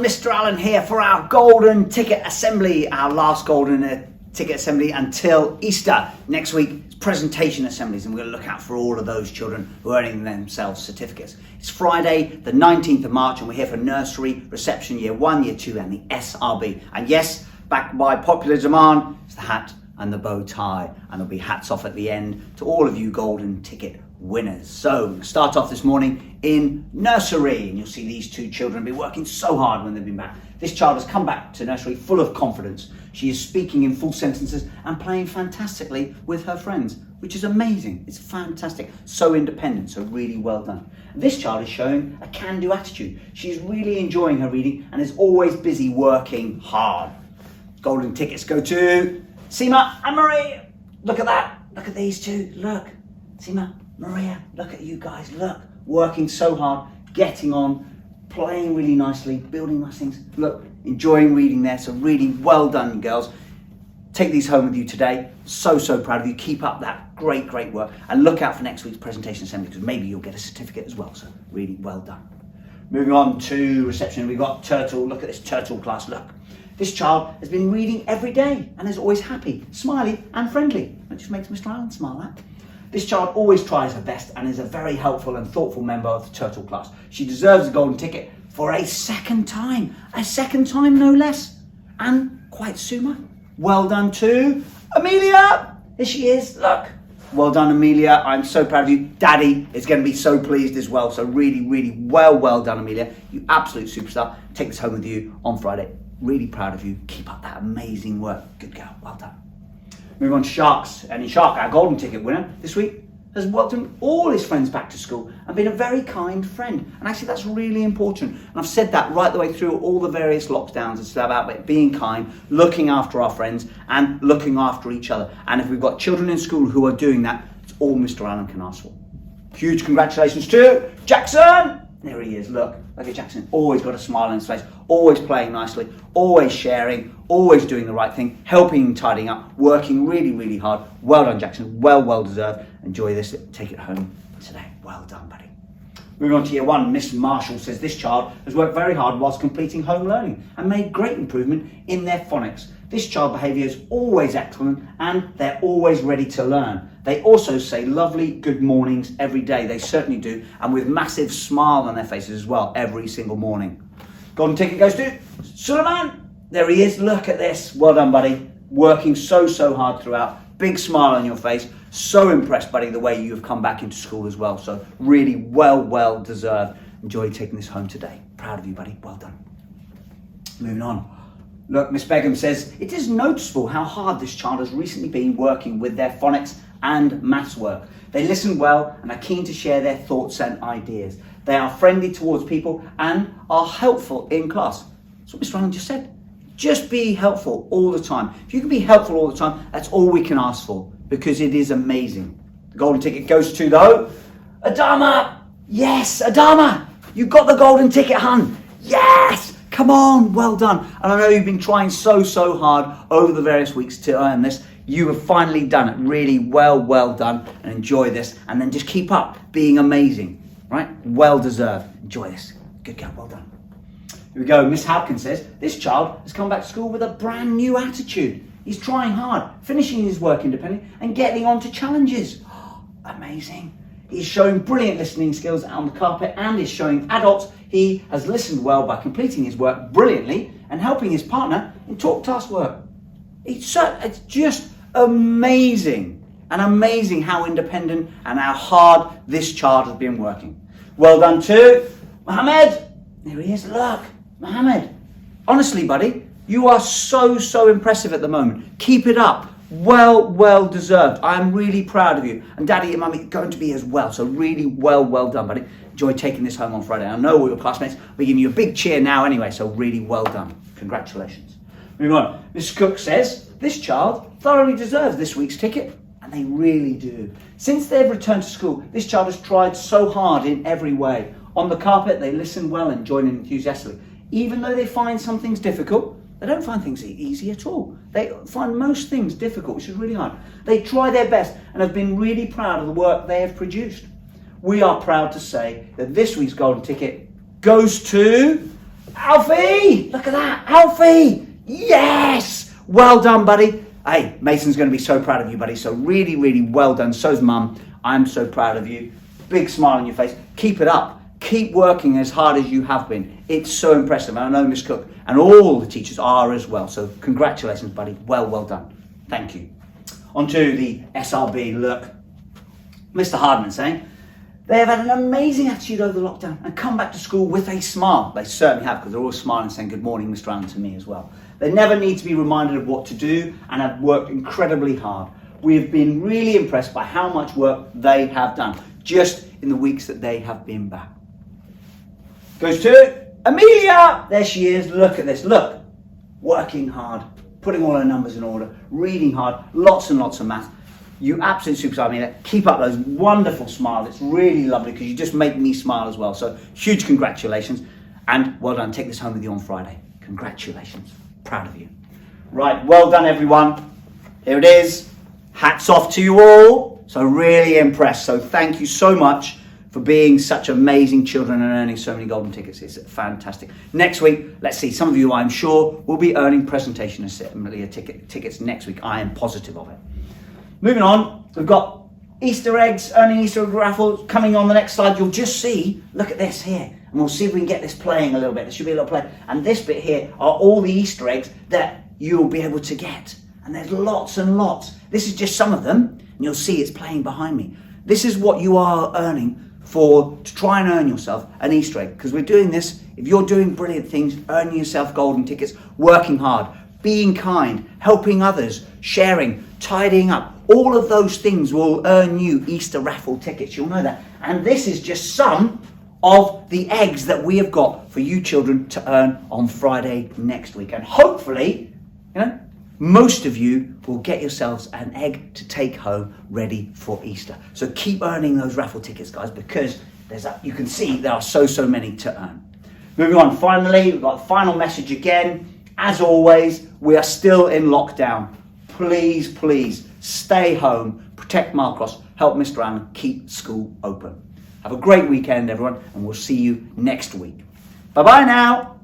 Mr. Allen here for our Golden Ticket Assembly, our last Golden Ticket Assembly until Easter. Next week, it's presentation assemblies, and we're going to look out for all of those children who are earning themselves certificates. It's Friday, the 19th of March, and we're here for Nursery, Reception, Year 1, Year 2, and the SRB. And yes, back by popular demand, it's the hat and the bow tie, and there'll be hats off at the end to all of you Golden Ticket winners. So we'll start off this morning in Nursery, and you'll see these two children be working so hard when they've been back. This child has come back to Nursery full of confidence. She is speaking in full sentences and playing fantastically with her friends, which is amazing. It's fantastic. So independent, so really well done. This child is showing a can-do attitude. She's really enjoying her reading and is always busy working hard. Golden tickets go to Seema and Maria. Look at that. Look at these two. Look. Seema, Maria, look at you guys. Look. Working so hard, getting on, playing really nicely, building nice things. Look, enjoying reading there. So really well done, girls. Take these home with you today. So proud of you. Keep up that great work. And look out for next week's presentation assembly, because maybe you'll get a certificate as well. So really well done. Moving on to reception, we've got Turtle. Look at this Turtle class. Look. This child has been reading every day and is always happy, smiley and friendly. That just makes Mr. Allen smile, that. This child always tries her best and is a very helpful and thoughtful member of the Turtle class. She deserves a golden ticket for a second time no less. And quite soon. Well done to Amelia. Here she is, look. Well done, Amelia. I'm so proud of you. Daddy is going to be so pleased as well. So really well done, Amelia. You absolute superstar. Take this home with you on Friday. Really proud of you. Keep up that amazing work. Good girl. Well done. Moving on to Sharks. And Shark, our golden ticket winner this week, has welcomed all his friends back to school and been a very kind friend. And actually that's really important. And I've said that right the way through all the various lockdowns and stuff about being kind, looking after our friends and looking after each other. And if we've got children in school who are doing that, it's all Mr. Allen can ask for. Huge congratulations to Jackson. There he is, look at Jackson. Always got a smile on his face, always playing nicely, always sharing, always doing the right thing, helping and tidying up, working really hard. Well done, Jackson. Well deserved. Enjoy this. Take it home today. Well done, buddy. Moving on to Year 1, Miss Marshall says this child has worked very hard whilst completing home learning and made great improvement in their phonics. This child behaviour is always excellent and they're always ready to learn. They also say lovely good mornings every day. They certainly do, and with massive smile on their faces as well every single morning. Golden ticket goes to Suleiman. There he is. Look at this. Well done, buddy. Working so hard throughout. Big smile on your face. So impressed, buddy, the way you have come back into school as well. So really well deserved. Enjoy taking this home today. Proud of you, buddy. Well done. Moving on. Look, Miss Begum says, it is noticeable how hard this child has recently been working with their phonics and maths work. They listen well and are keen to share their thoughts and ideas. They are friendly towards people and are helpful in class. That's what Mr. Allen just said. Just be helpful all the time. If you can be helpful all the time, that's all we can ask for, because it is amazing. The golden ticket goes to, though, Adama. Yes, Adama. You got the golden ticket, hun. Yes. Come on, well done. And I know you've been trying so hard over the various weeks to earn this. You have finally done it. Really well done, and enjoy this. And then just keep up being amazing, right? Well deserved. Enjoy this. Good girl, well done. Here we go. Miss Hopkins says, this child has come back to school with a brand new attitude. He's trying hard, finishing his work independently and getting on to challenges. Oh, amazing. He's showing brilliant listening skills on the carpet and is showing adults he has listened well by completing his work brilliantly and helping his partner in talk task work. It's just amazing, and amazing how independent and how hard this child has been working. Well done to Mohammed. There he is, look, Mohammed. Honestly, buddy, you are so impressive at the moment. Keep it up. Well deserved. I'm really proud of you. And Daddy and Mummy are going to be as well. So really well done, buddy. Enjoy taking this home on Friday. I know all your classmates will be giving you a big cheer now anyway. So really well done. Congratulations. Moving on. Mrs. Cook says, this child thoroughly deserves this week's ticket. And they really do. Since they've returned to school, this child has tried so hard in every way. On the carpet, they listen well and join in enthusiastically. Even though they find some things difficult, they don't find things easy at all. They find most things difficult, which is really hard. They try their best and have been really proud of the work they have produced. We are proud to say that this week's golden ticket goes to Alfie! Look at that, Alfie! Yes! Well done, buddy. Hey, Mason's going to be so proud of you, buddy. So really, really well done. So's Mum. I'm so proud of you. Big smile on your face. Keep it up. Keep working as hard as you have been. It's so impressive. And I know Miss Cook and all the teachers are as well. So congratulations, buddy. Well done. Thank you. On to the SRB. Look, Mr. Hardman saying, they have had an amazing attitude over the lockdown and come back to school with a smile. They certainly have, because they're all smiling saying good morning, Mr. Allen, to me as well. They never need to be reminded of what to do and have worked incredibly hard. We have been really impressed by how much work they have done just in the weeks that they have been back. Goes to Amelia. There she is. Look at this. Look. Working hard, putting all her numbers in order, reading hard, lots and lots of math. You absolute superstar, Amelia. Keep up those wonderful smiles. It's really lovely because you just make me smile as well. So huge congratulations and well done. Take this home with you on Friday. Congratulations. Proud of you. Right. Well done, everyone. Here it is. Hats off to you all. So really impressed. So thank you so much for being such amazing children and earning so many golden tickets. It's fantastic. Next week, let's see, some of you, I'm sure, will be earning presentation assembly tickets next week. I am positive of it. Moving on, we've got Easter eggs, earning Easter egg raffles coming on the next slide. You'll just see, look at this here, and we'll see if we can get this playing a little bit. There should be a little play. And this bit here are all the Easter eggs that you'll be able to get. And there's lots and lots. This is just some of them, and you'll see it's playing behind me. This is what you are earning to try and earn yourself an Easter egg, because we're doing this. If you're doing brilliant things, earning yourself golden tickets, working hard, being kind, helping others, sharing, tidying up, all of those things will earn you Easter raffle tickets. You'll know that. And this is just some of the eggs that we have got for you children to earn on Friday next week. And hopefully, most of you will get yourselves an egg to take home ready for Easter. So keep earning those raffle tickets, guys, because you can see there are so many to earn. Moving on, finally, we've got a final message again. As always, we are still in lockdown. Please stay home, protect Marlcross, help Mr. Allen keep school open. Have a great weekend, everyone, and we'll see you next week. Bye-bye now.